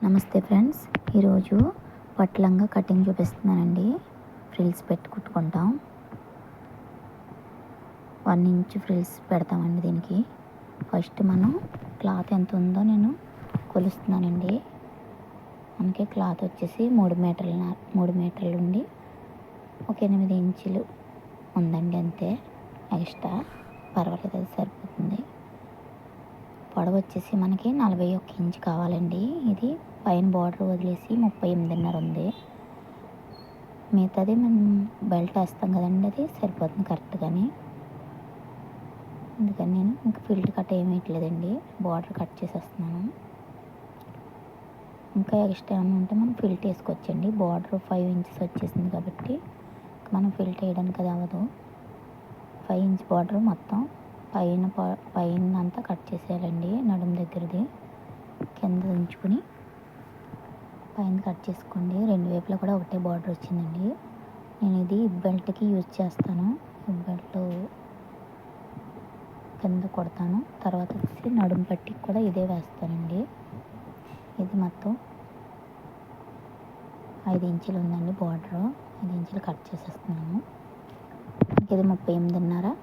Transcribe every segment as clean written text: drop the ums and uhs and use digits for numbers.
నమస్తే ఫ్రెండ్స్, ఈరోజు పట్లంగా కటింగ్ చూపిస్తున్నానండి. ఫ్రిల్స్ పెట్టి కుట్టుకుంటాం. 1 ఇంచ్ ఫ్రిల్స్ పెడతామండి. దీనికి ఫస్ట్ మనం క్లాత్ ఎంత ఉందో నేను కొలుస్తున్నానండి. మనకి క్లాత్ వచ్చేసి 3 మీటర్లు ఉండి ఒక 8 ఇంచులు ఉందండి. అంతే, ఎక్స్ట్రా పర్వాలేదు, అది సరిపోతుంది. పొడవు వచ్చేసి మనకి 41 ఇంచ్ కావాలండి. ఇది పైన బార్డర్ వదిలేసి 38.5 ఉంది. మిగతాది మనం బెల్ట్ వేస్తాం కదండి, అది సరిపోతుంది కరెక్ట్గానే. అందుకని నేను ఇంకా ఫిల్ట్ కట్ ఏమీ వేయట్లేదండి, బార్డర్ కట్ చేసేస్తున్నాను. ఇంకా ఎక్స్ట్రా ఏమైనా ఉంటే మనం ఫిల్ట్ వేసుకోవచ్చండి. బార్డర్ 5 ఇంచెస్ వచ్చేసింది కాబట్టి మనం ఫిల్ట్ వేయడానికి అది అవ్వదు. 5 ఇంచ్ బార్డర్ మొత్తం పైన అంతా కట్ చేసేయాలండి. నడుము దగ్గరది కింద ఉంచుకుని పైన కట్ చేసుకోండి. 2 వైపులా కూడా ఒకటే బార్డర్ వచ్చిందండి. నేను ఇది బెల్ట్కి యూజ్ చేస్తాను. బెల్ట్ కింద కొడతాను, తర్వాత వచ్చి నడుము పట్టికి కూడా ఇదే వేస్తానండి. ఇది మొత్తం 5 ఇంచులు ఉందండి బార్డర్. 5 ఇంచులు కట్ చేసేస్తున్నాను. ఇది 38.5,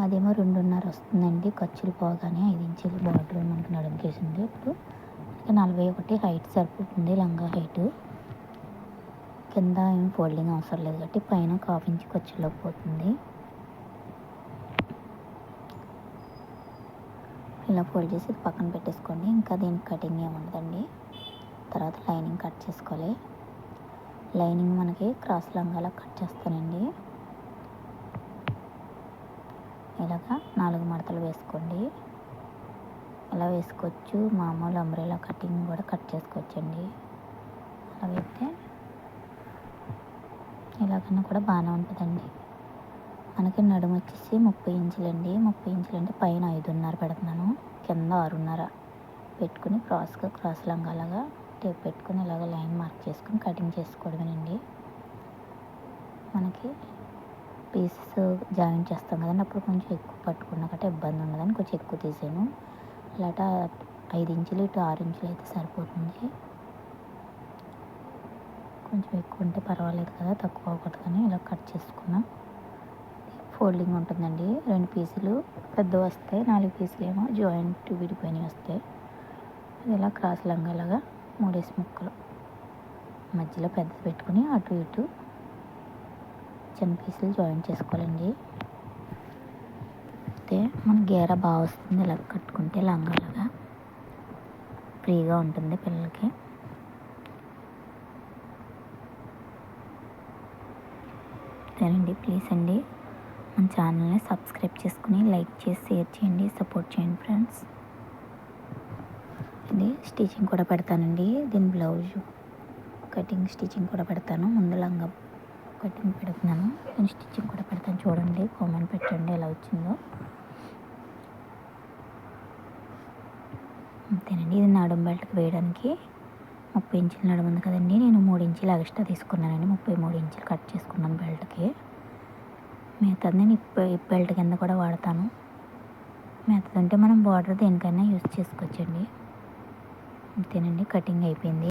అదేమో 2.5 వస్తుందండి. ఖర్చులు పోగానే 5 ఇంచులు బార్డర్ మనకి నడుముకి వేసింది. ఇప్పుడు 41 హైట్ సరిపోతుంది, లంగా హైటు. కింద ఏం ఫోల్డింగ్ అవసరం లేదు కాబట్టి పైన 1/2 ఇంచ్ ఖర్చులోకి పోతుంది. ఇలా ఫోల్డ్ చేసి పక్కన పెట్టేసుకోండి. ఇంకా దీనికి కటింగ్ ఏముండదండి. తర్వాత లైనింగ్ కట్ చేసుకోవాలి. లైనింగ్ మనకి క్రాస్ లంగాలా కట్ చేస్తానండి. ఇలాగా 4 మడతలు వేసుకోండి. ఇలా వేసుకోవచ్చు. మామూలు అంబ్రెలా కటింగ్ కూడా కట్ చేసుకోవచ్చండి. అలా వేస్తే ఇలాగన్నా కూడా బాగానే ఉంటుందండి. మనకి నడుము వచ్చేసి 30 ఇంచులండి. 30 ఇంచులు అంటే పైన 5.5 పెడుతున్నాను, కింద 6.5 పెట్టుకుని క్రాస్ లంగాలాగా టేప్ పెట్టుకుని ఇలాగ లైన్ మార్క్ చేసుకుని కటింగ్ చేసుకోవడమేనండి. మనకి పీసెస్ జాయిన్ చేస్తాం కదండి, అప్పుడు కొంచెం ఎక్కువ పట్టుకున్నా గట్రా ఇబ్బంది ఉండదని కొంచెం ఎక్కువ తీసాను. ఇలాట 5 ఇంచులు ఇటు 6 ఇంచులు అయితే సరిపోతుంది. కొంచెం ఎక్కువ ఉంటే పర్వాలేదు కదా, తక్కువ అవ్వకూడదు కానీ ఇలా కట్ చేసుకున్నాం. ఫోల్డింగ్ ఉంటుందండి. 2 పీసులు పెద్ద వస్తాయి, 4 పీసులు ఏమో జాయింట్ విడిపోయినవి వస్తాయి. ఇలా క్రాస్ లంగాలాగా 3 ముక్కలు మధ్యలో పెద్దది పెట్టుకుని అటు ఇటు చిన్న పీసులు జాయిన్ చేసుకోవాలండి. అయితే మన గేర బాగా వస్తుంది. ఇలా కట్టుకుంటే లంగాలాగా ఫ్రీగా ఉంటుంది పిల్లలకి. సరేండి, ప్లీజ్ అండి మన ఛానల్ని సబ్స్క్రైబ్ చేసుకుని లైక్ చేసి షేర్ చేయండి, సపోర్ట్ చేయండి ఫ్రెండ్స్. ఇది స్టిచ్చింగ్ కూడా పెడతానండి. దీని బ్లౌజ్ కటింగ్ స్టిచ్చింగ్ కూడా పెడతాను. ముందు లంగా కటింగ్ పెడుతున్నాను, నేను స్టిచ్చింగ్ కూడా పెడతాను. చూడండి, కామెంట్ పెట్టండి ఎలా వచ్చిందో. అంతేనండి. ఇది నడుము బెల్ట్కి వేయడానికి 30 ఇంచులు నడుము ఉంది కదండి, నేను 3 ఇంచులు ఎక్స్ట్రా తీసుకున్నానండి. 33 ఇంచులు కట్ చేసుకున్నాను బెల్ట్కి. మిగతాది నేను బెల్ట్ కింద కూడా వాడతాను. మిగతాది అంటే మనం బార్డర్ దేనికైనా యూజ్ చేసుకోవచ్చండి. అంతేనండి, కటింగ్ అయిపోయింది.